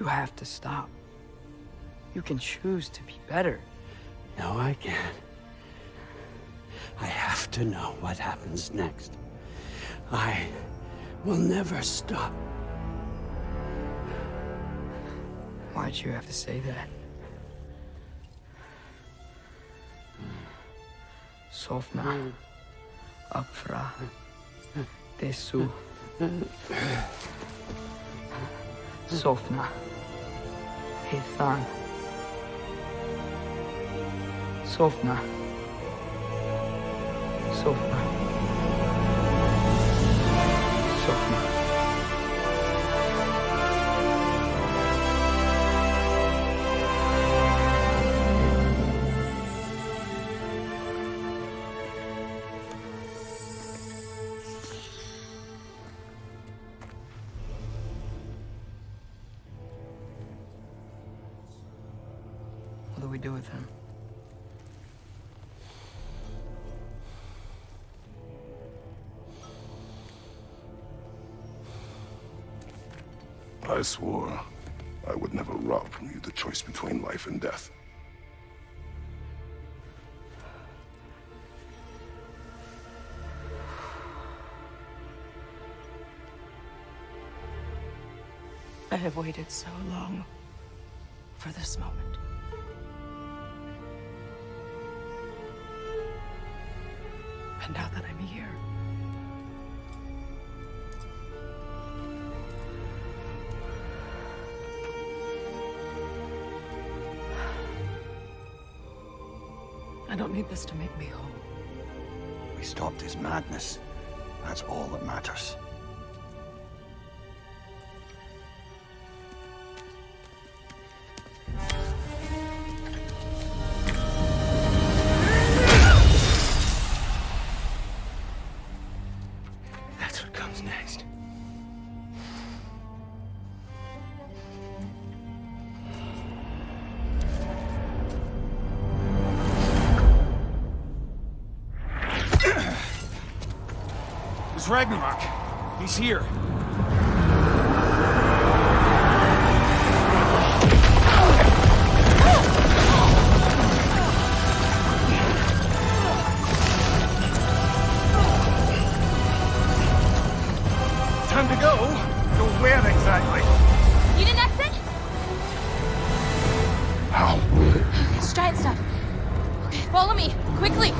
have to stop. You can choose to be better. No, I can't. I have to know what happens next. I will never stop. Why'd you have to say that? Sofna, Apfra, Desu. Sofna, Hethan. Sofna. Sofna. Sofna. What do we do with him? I swore I would never rob from you the choice between life and death. I have waited so long for this moment. And now that I'm here, I don't need this to make me whole. We stopped his madness. That's all that matters. That's what comes next. It's Ragnarok. He's here. Time to go. Go where exactly? You need an exit? How? It's giant stuff. Okay, follow me, quickly.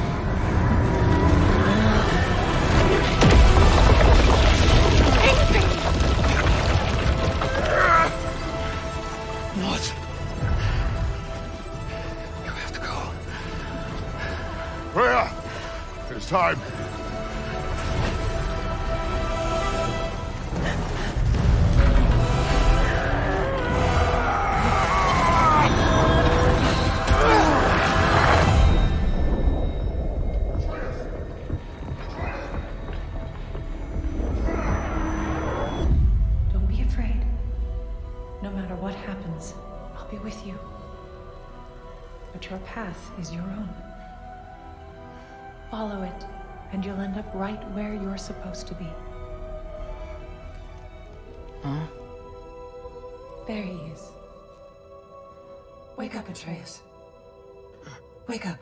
What? You have to go. Where? It's time. Don't be afraid. No matter what happens, I'll be with you. But your path is your own. Follow it, and you'll end up right where you're supposed to be. Huh? There he is. Wake up, Atreus. Wake up.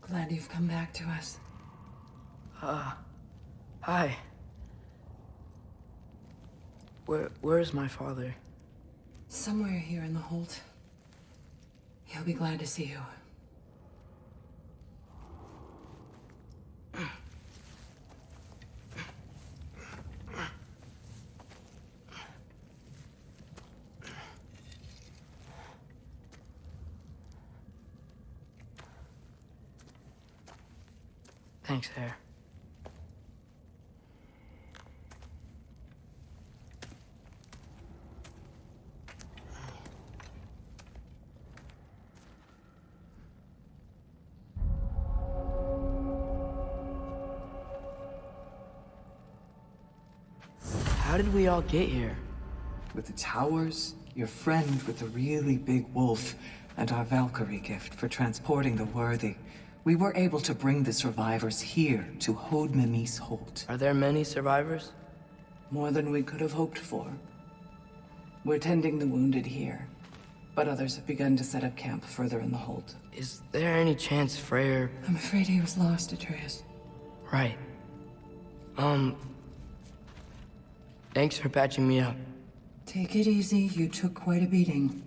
Glad you've come back to us. Hi. Where's my father? Somewhere here in the Holt. He'll be glad to see you. Thanks, Hare. How did we all get here? With the towers, your friend with the really big wolf, and our Valkyrie gift for transporting the worthy. We were able to bring the survivors here to Hod Mimis Holt. Are there many survivors? More than we could have hoped for. We're tending the wounded here, but others have begun to set up camp further in the Holt. Is there any chance Freyr... I'm afraid he was lost, Atreus. Right. Thanks for patching me up. Take it easy, you took quite a beating.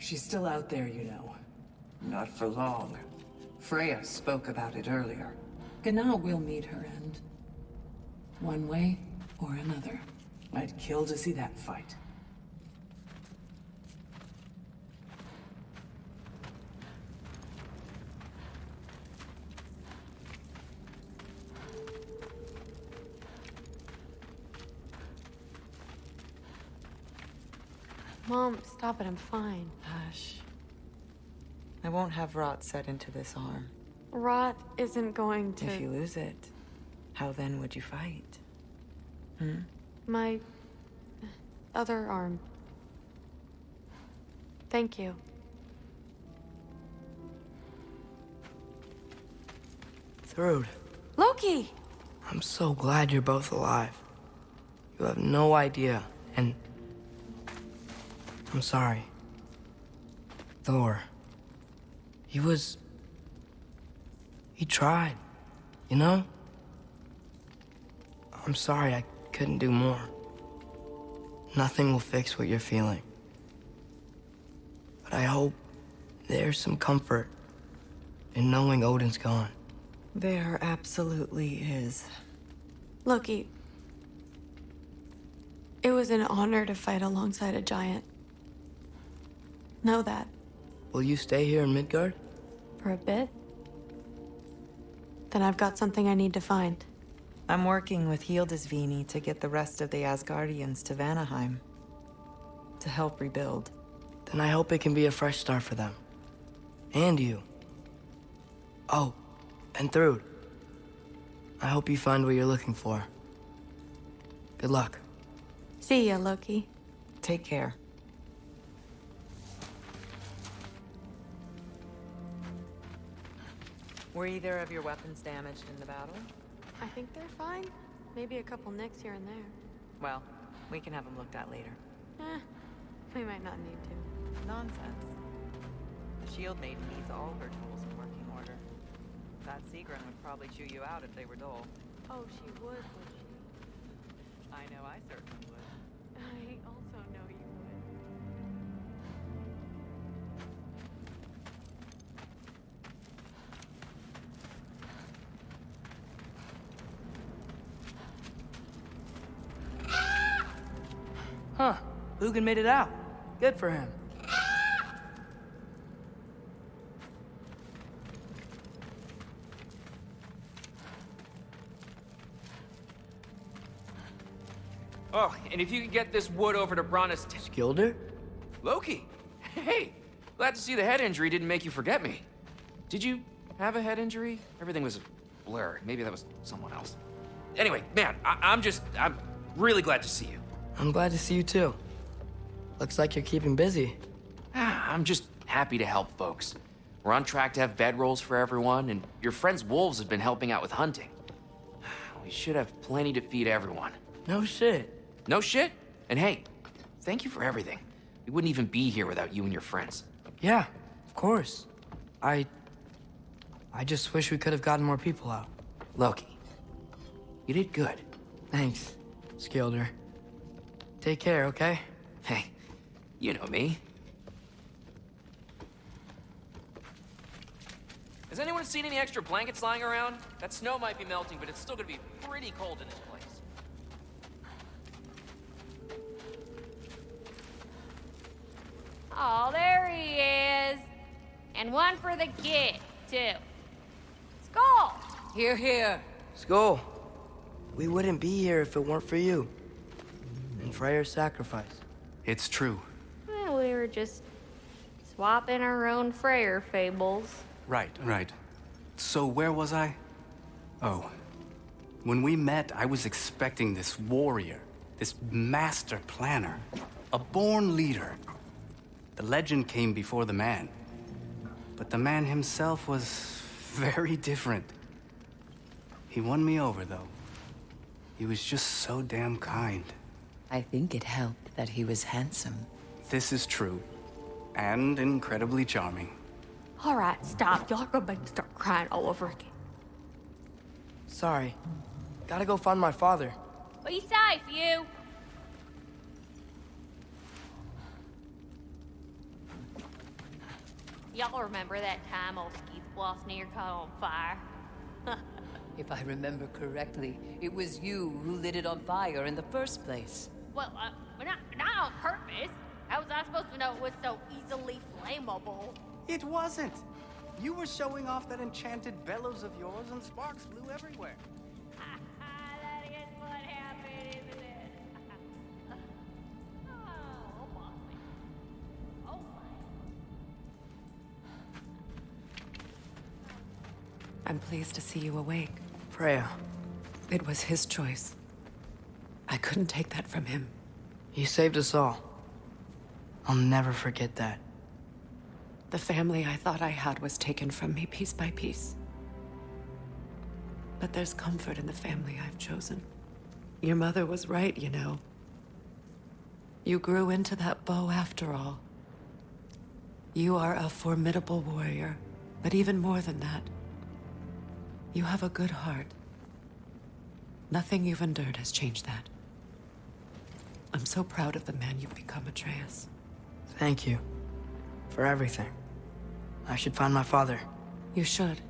She's still out there, you know. Not for long. Freya spoke about it earlier. Gna will meet her end. One way or another. I'd kill to see that fight. Mom, stop it, I'm fine. Hush. I won't have rot set into this arm. Rot isn't going to... If you lose it, how then would you fight? My... other arm. Thank you. Thrud, Loki! I'm so glad you're both alive. You have no idea, and... I'm sorry. Thor. He tried, you know? I'm sorry I couldn't do more. Nothing will fix what you're feeling. But I hope there's some comfort in knowing Odin's gone. There absolutely is. Loki. It was an honor to fight alongside a giant. Know that. Will you stay here in Midgard? For a bit? Then I've got something I need to find. I'm working with Hildisvini to get the rest of the Asgardians to Vanaheim. To help rebuild. Then I hope it can be a fresh start for them. And you. Oh, and Thrud. I hope you find what you're looking for. Good luck. See ya, Loki. Take care. Were either of your weapons damaged in the battle? I think they're fine. Maybe a couple nicks here and there. Well, we can have them looked at later. We might not need to. Nonsense. The shield maiden needs all her tools in working order. That Sigrun would probably chew you out if they were dull. Oh, she would she? I know I certainly would. I also know you would. Huh. Hugin made it out. Good for him. Oh, and if you could get this wood over to Brana's... Skilder? Loki! Hey! Glad to see the head injury didn't make you forget me. Did you have a head injury? Everything was a blur. Maybe that was someone else. Anyway, man, I'm really glad to see you. I'm glad to see you too. Looks like you're keeping busy. I'm just happy to help folks. We're on track to have bedrolls for everyone, and your friend's wolves have been helping out with hunting. We should have plenty to feed everyone. No shit. No shit? And hey, thank you for everything. We wouldn't even be here without you and your friends. Yeah, of course. I just wish we could have gotten more people out. Loki, you did good. Thanks, Skilder. Take care, okay? Hey, you know me. Has anyone seen any extra blankets lying around? That snow might be melting, but it's still gonna be pretty cold in this place. Oh, there he is. And one for the kid, too. Skull! Here, here. Skull, we wouldn't be here if it weren't for you. And Freyr's sacrifice. It's true. Well, we were just swapping our own Freyr fables. Right. So where was I? Oh. When we met, I was expecting this warrior, this master planner, a born leader. The legend came before the man. but the man himself was very different. He won me over, though. He was just so damn kind. I think it helped that he was handsome. This is true. And incredibly charming. All right, stop. Y'all gonna make me start crying all over again. Sorry. Gotta go find my father. Be safe, you. Y'all remember that time old Skeet Floss near caught on fire? If I remember correctly, it was you who lit it on fire in the first place. Well, not on purpose. How was I supposed to know it was so easily flammable? It wasn't. You were showing off that enchanted bellows of yours and sparks flew everywhere. That is what happened, isn't it? Oh, bossy. Oh, I'm pleased to see you awake. Freya. It was his choice. I couldn't take that from him. You saved us all. I'll never forget that. The family I thought I had was taken from me piece by piece. But there's comfort in the family I've chosen. Your mother was right, you know. You grew into that bow after all. You are a formidable warrior, but even more than that, you have a good heart. Nothing you've endured has changed that. I'm so proud of the man you've become, Atreus. Thank you. For everything. I should find my father. You should.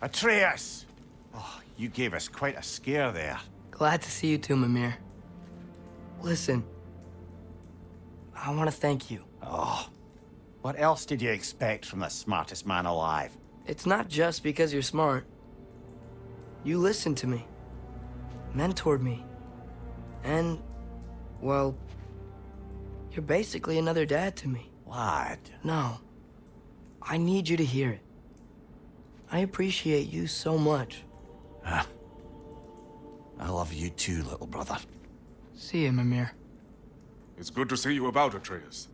Atreus! Oh, you gave us quite a scare there. Glad to see you too, Mimir. Listen. I want to thank you. Oh. What else did you expect from the smartest man alive? It's not just because you're smart. You listened to me. Mentored me. And, well, you're basically another dad to me. Lad. No. I need you to hear it. I appreciate you so much. I love you too, little brother. See you, Mimir. It's good to see you about, Atreus.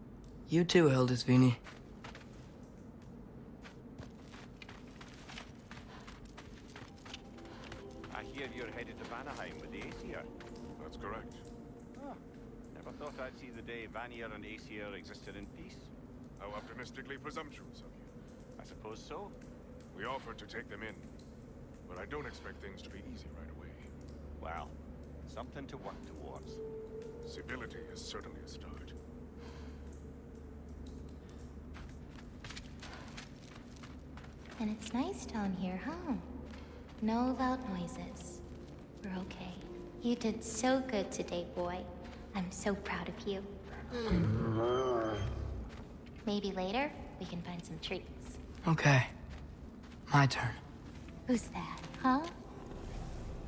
You too, Hildisvini. I hear you're headed to Vanaheim with the Aesir. That's correct. Oh, never thought I'd see the day Vanir and Aesir existed in peace. How optimistically presumptuous of you. I suppose so. We offered to take them in, but I don't expect things to be easy right away. Well, something to work towards. Civility is certainly a start. And it's nice down here, huh? No loud noises. We're okay. You did so good today, boy. I'm so proud of you. Maybe later, we can find some treats. Okay. My turn. Who's that, huh?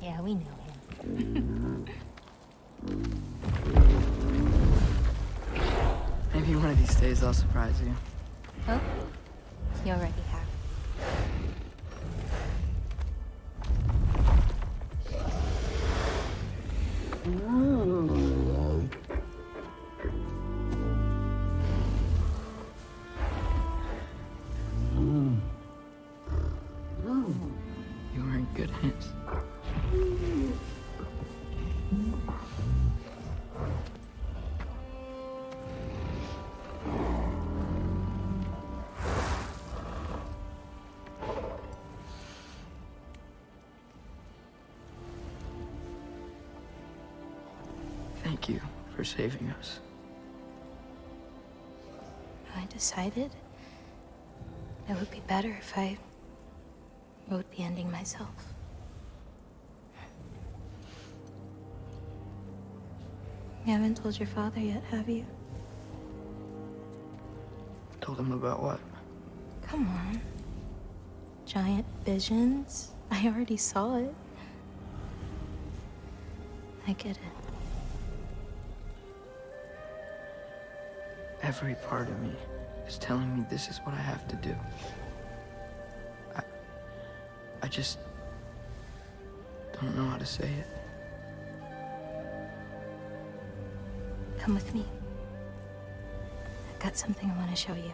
Yeah, we know him. Maybe one of these days I'll surprise you. Oh? You already have. You were in good hands. Thank you for saving us. I decided it would be better if I wrote the ending myself. You haven't told your father yet, have you? Told him about what? Come on. Giant visions? I already saw it. I get it. Every part of me is telling me this is what I have to do. I just don't know how to say it. Come with me. I've got something I want to show you.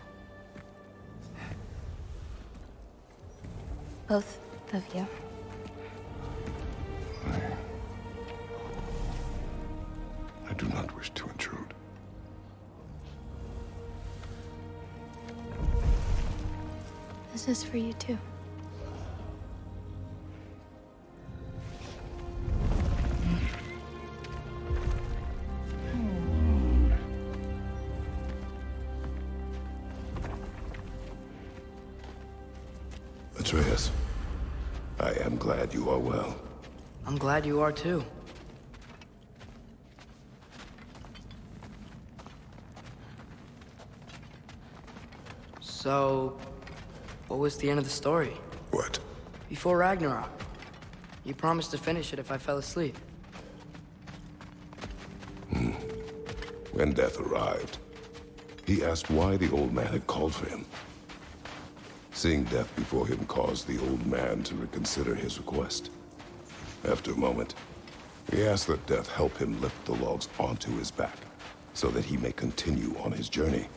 Both of you. I do not wish to intrude. This is for you too. Atreus, I am glad you are well. I'm glad you are too. So, what was the end of the story? What? Before Ragnarok. You promised to finish it if I fell asleep. When death arrived, he asked why the old man had called for him. Seeing death before him caused the old man to reconsider his request. After a moment, he asked that death help him lift the logs onto his back, so that he may continue on his journey.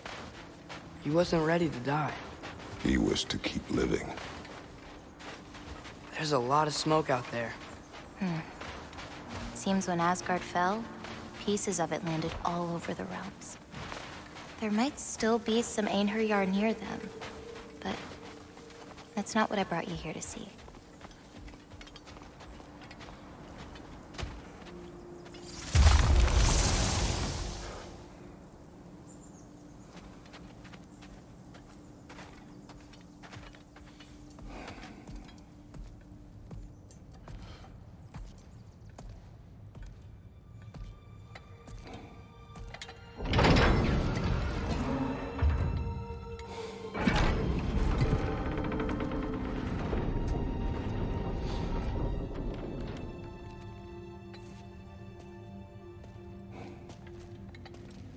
He wasn't ready to die. He wished to keep living. There's a lot of smoke out there. Seems when Asgard fell, pieces of it landed all over the realms. There might still be some Einherjar near them, but that's not what I brought you here to see.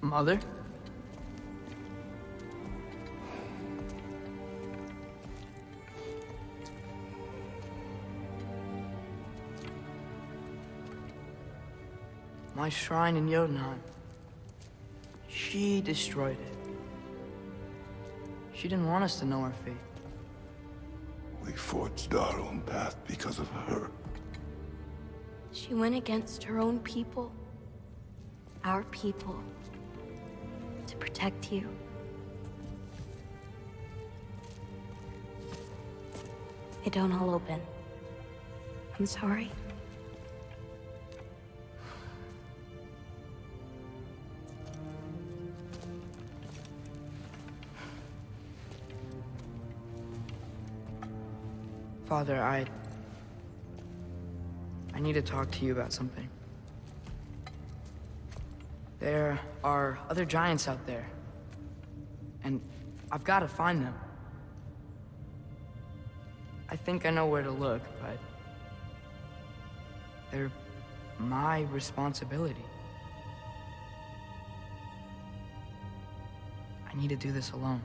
Mother? My shrine in Jotunheim. She destroyed it. She didn't want us to know our fate. We forged our own path because of her. She went against her own people. Our people. To protect you. They don't all open. I'm sorry. Father, I need to talk to you about something. There are other giants out there, and I've got to find them. I think I know where to look, but they're my responsibility. I need to do this alone.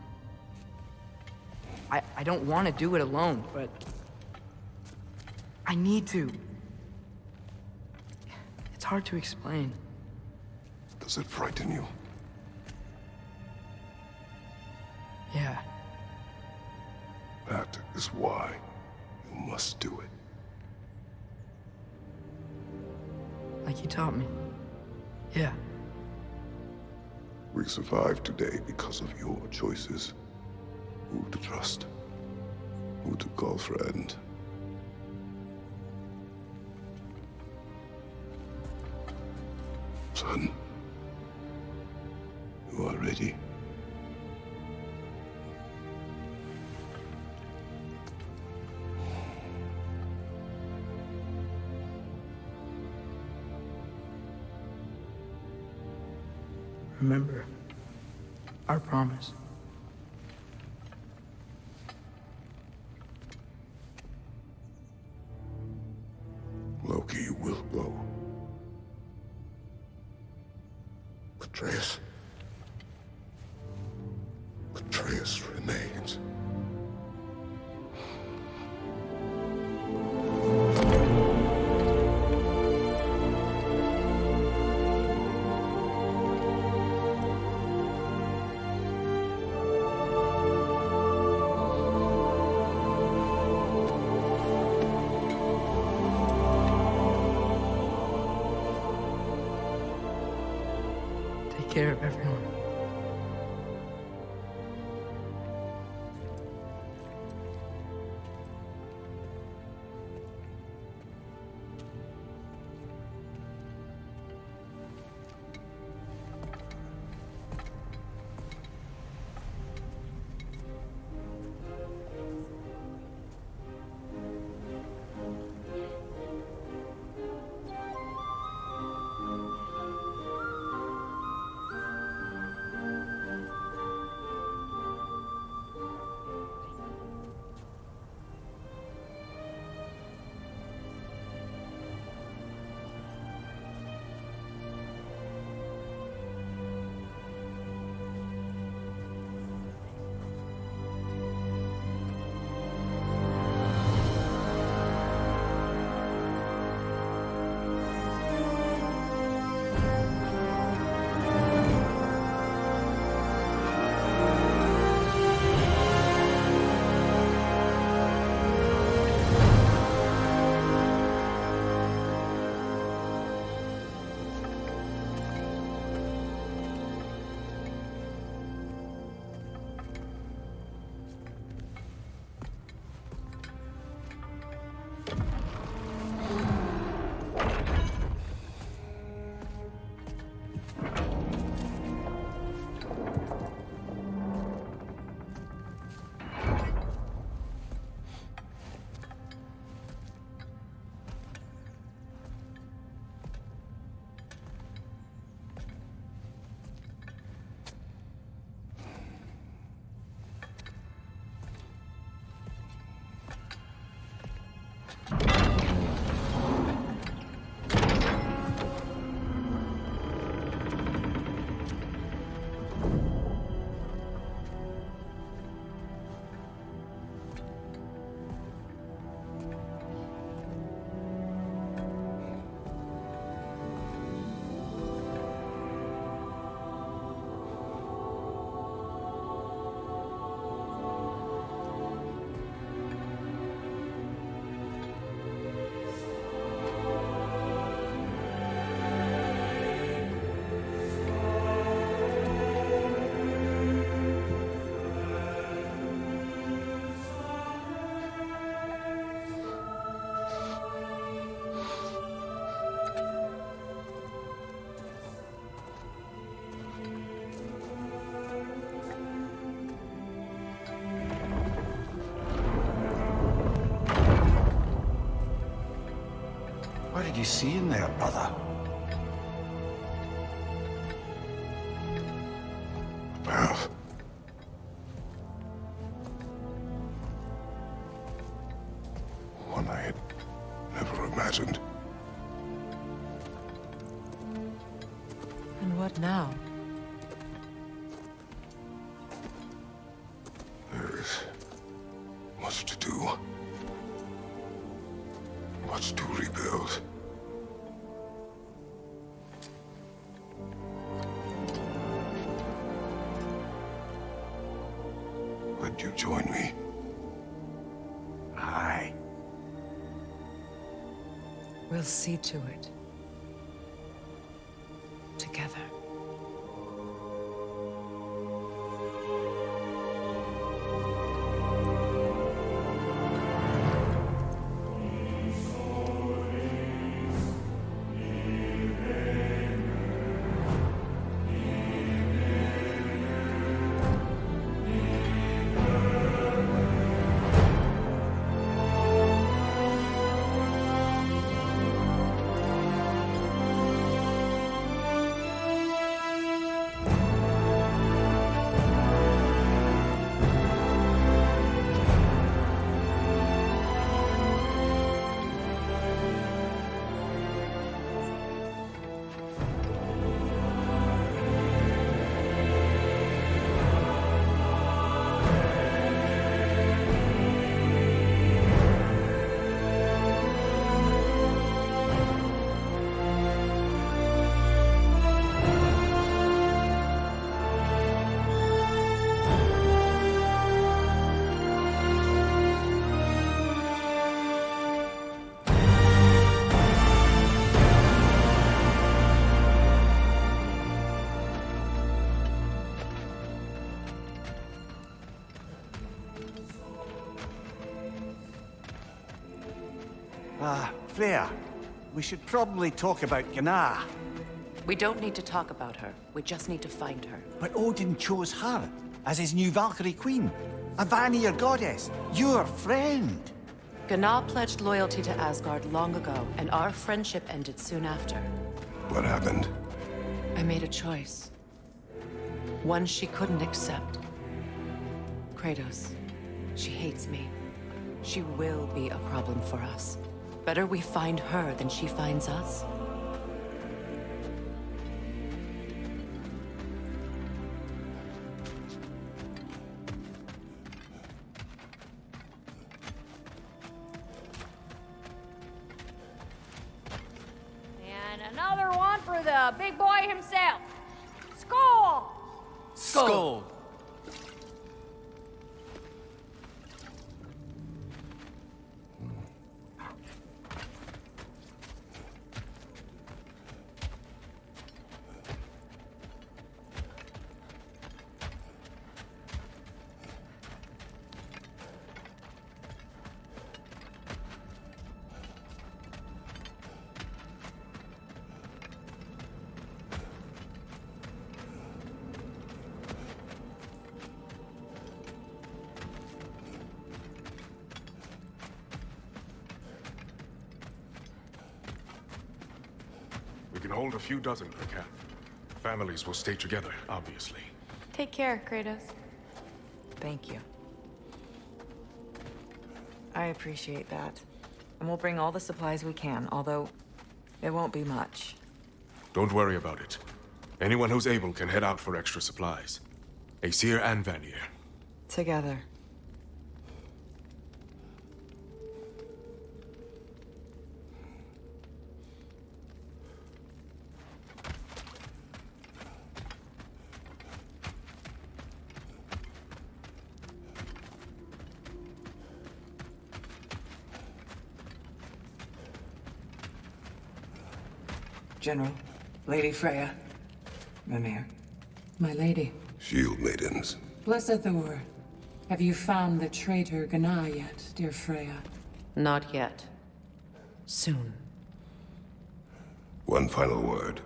I don't want to do it alone, but I need to. It's hard to explain. Does it frighten you? Yeah. That is why you must do it. Like you taught me. Yeah. We survived today because of your choices. Who to trust, who to call friend. Son, you are ready. Remember our promise. Loki will go. Atreus. Atreus remains. care of everyone. What did you see in there, brother? Path. One I had never imagined. And what now? There is much to do. Much to rebuild. Would you join me? Aye. We'll see to it. Together. Freya, we should probably talk about Gná. We don't need to talk about her. We just need to find her. But Odin chose her as his new Valkyrie queen. A Vanir goddess. Your friend. Gná pledged loyalty to Asgard long ago, and our friendship ended soon after. What happened? I made a choice. One she couldn't accept. Kratos. She hates me. She will be a problem for us. Better we find her than she finds us. And another one for the big boy himself. Skull! Skull! We can hold a few dozen per camp. Families will stay together, obviously. Take care, Kratos. Thank you. I appreciate that. And we'll bring all the supplies we can, although it won't be much. Don't worry about it. Anyone who's able can head out for extra supplies. Aesir and Vanir. Together. General, Lady Freya, Mimir, my lady. Shield maidens. Blessed Thor, have you found the traitor Gná yet, dear Freya? Not yet. Soon. One final word.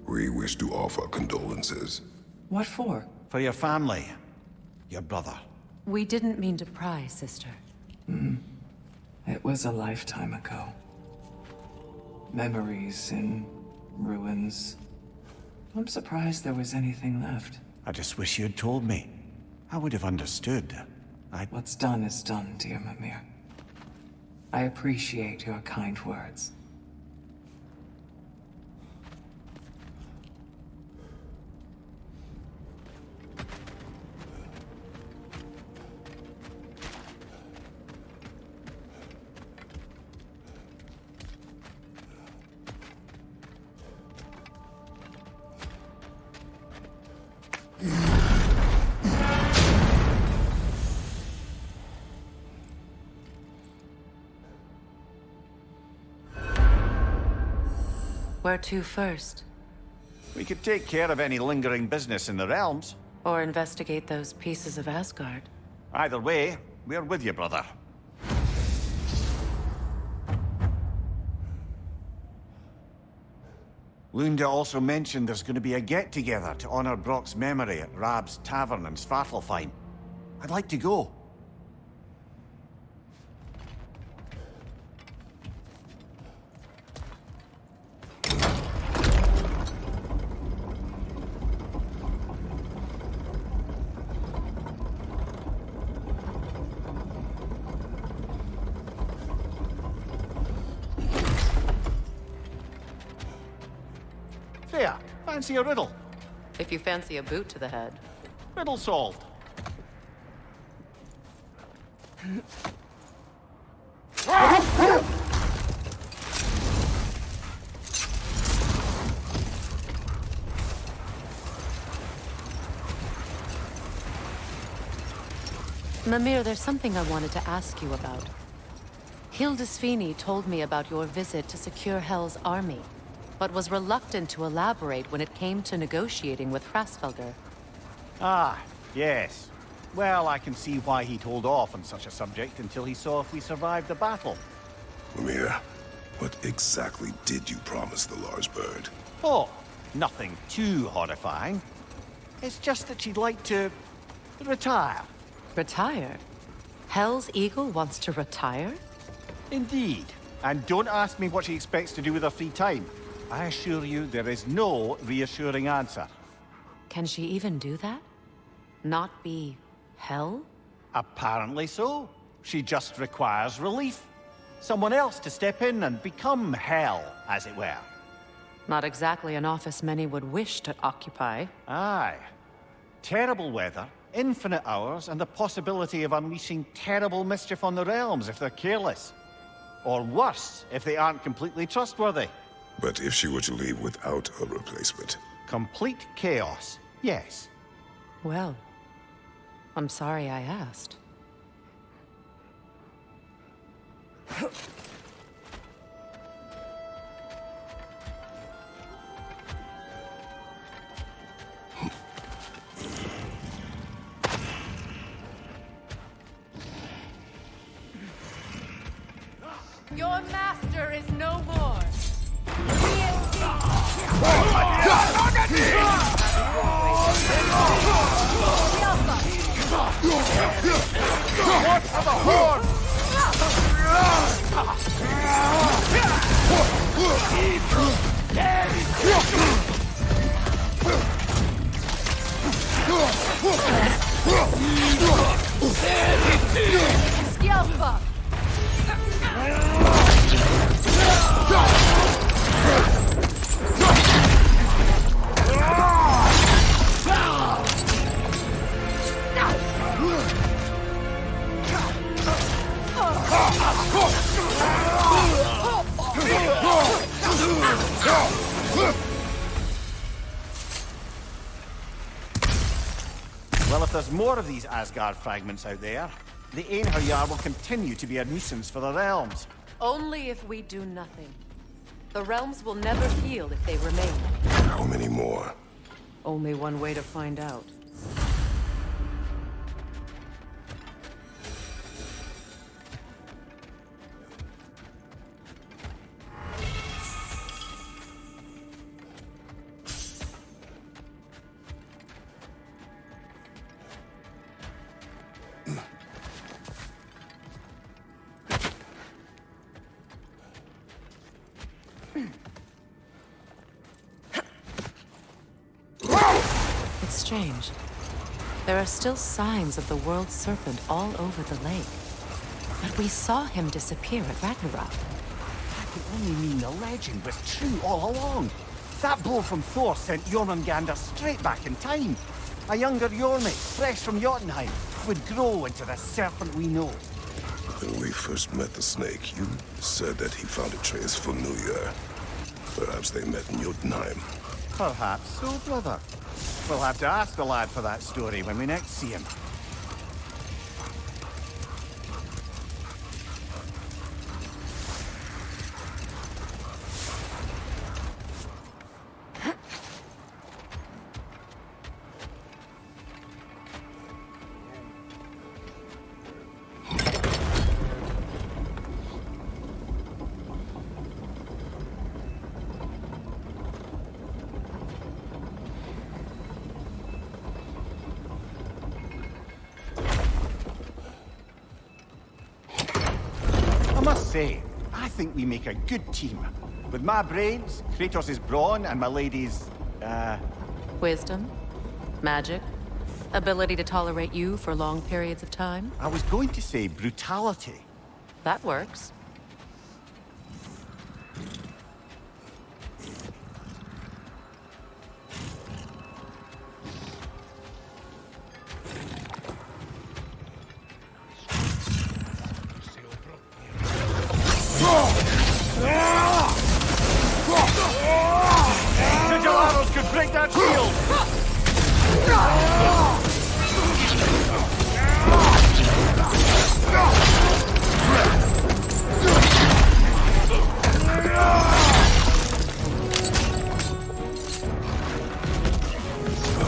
We wish to offer condolences. What for? For your family. Your brother. We didn't mean to pry, sister. It was a lifetime ago. Memories in ruins. I'm surprised there was anything left. I just wish you had told me. I would have understood. What's done is done, dear Mimir. I appreciate your kind words. Where to first? We could take care of any lingering business in the realms. Or investigate those pieces of Asgard. Either way, we're with you, brother. Lunda also mentioned there's going to be a get-together to honor Brock's memory at Rab's Tavern in Svartalfheim. I'd like to go. Freya, fancy a riddle? If you fancy a boot to the head. Riddle solved. Mimir, there's something I wanted to ask you about. Hildisvini told me about your visit to secure Hel's army, but was reluctant to elaborate when it came to negotiating with Hrasfelder. Ah, yes. Well, I can see why he'd hold off on such a subject until he saw if we survived the battle. Mimir, What exactly did you promise the large bird? Oh, nothing too horrifying. It's just that she'd like to retire. Retire? Hell's Eagle wants to retire? Indeed. And don't ask me what she expects to do with her free time. I assure you there is no reassuring answer. Can she even do that? Not be hell? Apparently so. She just requires relief. Someone else to step in and become hell, as it were. Not exactly an office many would wish to occupy. Aye. Terrible weather, infinite hours, and the possibility of unleashing terrible mischief on the realms if they're careless. Or worse, if they aren't completely trustworthy. But if she were to leave without a replacement? Complete chaos, yes. Well, I'm sorry I asked. Your master is no more. Watch for the horn! Skjelpa! Well, if there's more of these Asgard fragments out there, the Einherjar will continue to be a nuisance for the realms. Only if we do nothing. The realms will never heal if they remain. How many more? Only one way to find out. It's strange. There are still signs of the world serpent all over the lake. But we saw him disappear at Ragnarok. That could only mean the legend was true all along. That blow from Thor sent Jormungandr straight back in time. A younger Jormungandr, fresh from Jotunheim, would grow into the serpent we know. When we first met the snake, you said that he found Atreus familiar. Perhaps they met in Jotunheim. Perhaps so, brother. We'll have to ask the lad for that story when we next see him. I think we make a good team. With my brains, Kratos' brawn, and my lady's, Wisdom? Magic? Ability to tolerate you for long periods of time? I was going to say brutality. That works. Sigil arrows could break that shield!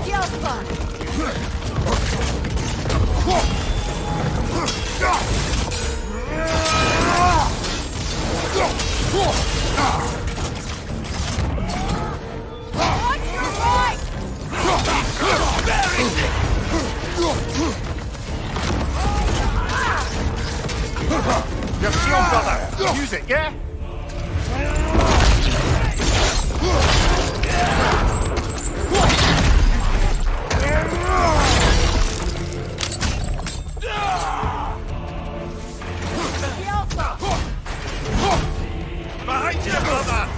Skjelpa! Your shield, brother! Use it, yeah? Behind you, brother!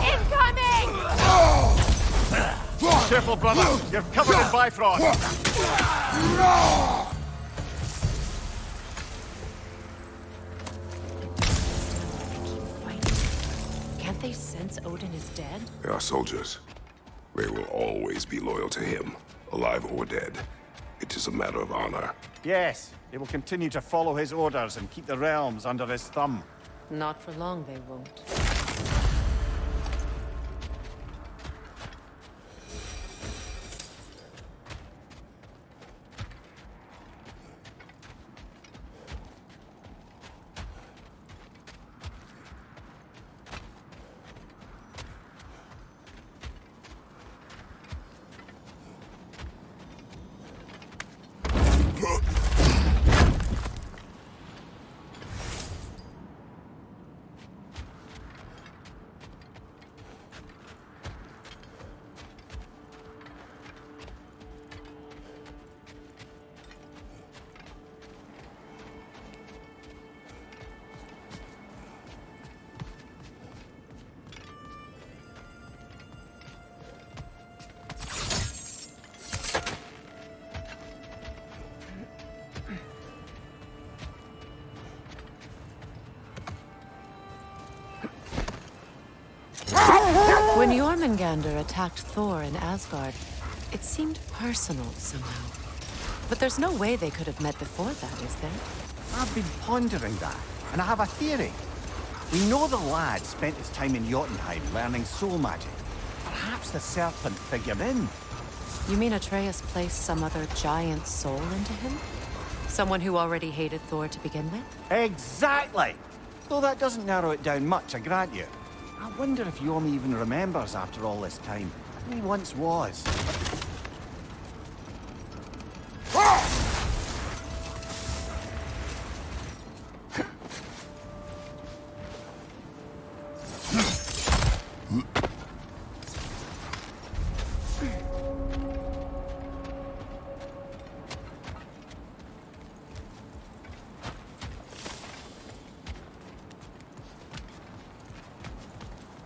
Incoming! Careful, brother! You're covered in Bifrost! Can't they sense Odin is dead? They are soldiers. They will always be loyal to him, alive or dead. It is a matter of honor. Yes, they will continue to follow his orders and keep the realms under his thumb. Not for long, they won't. When Jormungandr attacked Thor in Asgard, it seemed personal somehow. But there's no way they could have met before that, is there? I've been pondering that, and I have a theory. We know the lad spent his time in Jotunheim learning soul magic. Perhaps the serpent figured in. You mean Atreus placed some other giant soul into him? Someone who already hated Thor to begin with? Exactly! Though that doesn't narrow it down much, I grant you. I wonder if Yorm even remembers after all this time who he once was.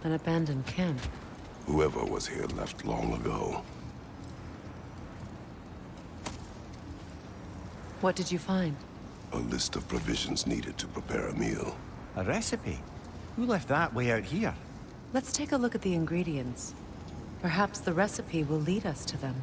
An abandoned camp. Whoever was here left long ago. What did you find? A list of provisions needed to prepare a meal. A recipe? Who left that way out here? Let's take a look at the ingredients. Perhaps the recipe will lead us to them.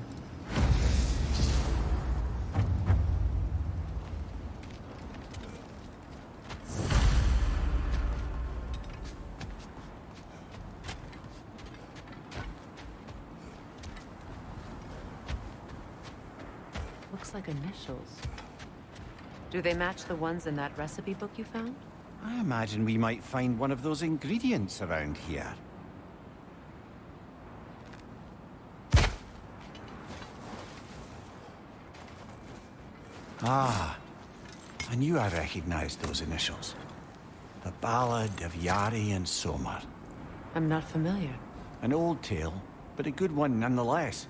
Looks like initials. Do they match the ones in that recipe book you found? I imagine we might find one of those ingredients around here. Ah, I knew I recognized those initials. The Ballad of Yari and Somar. I'm not familiar. An old tale, but a good one nonetheless.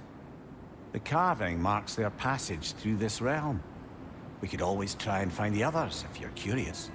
The carving marks their passage through this realm. We could always try and find the others if you're curious.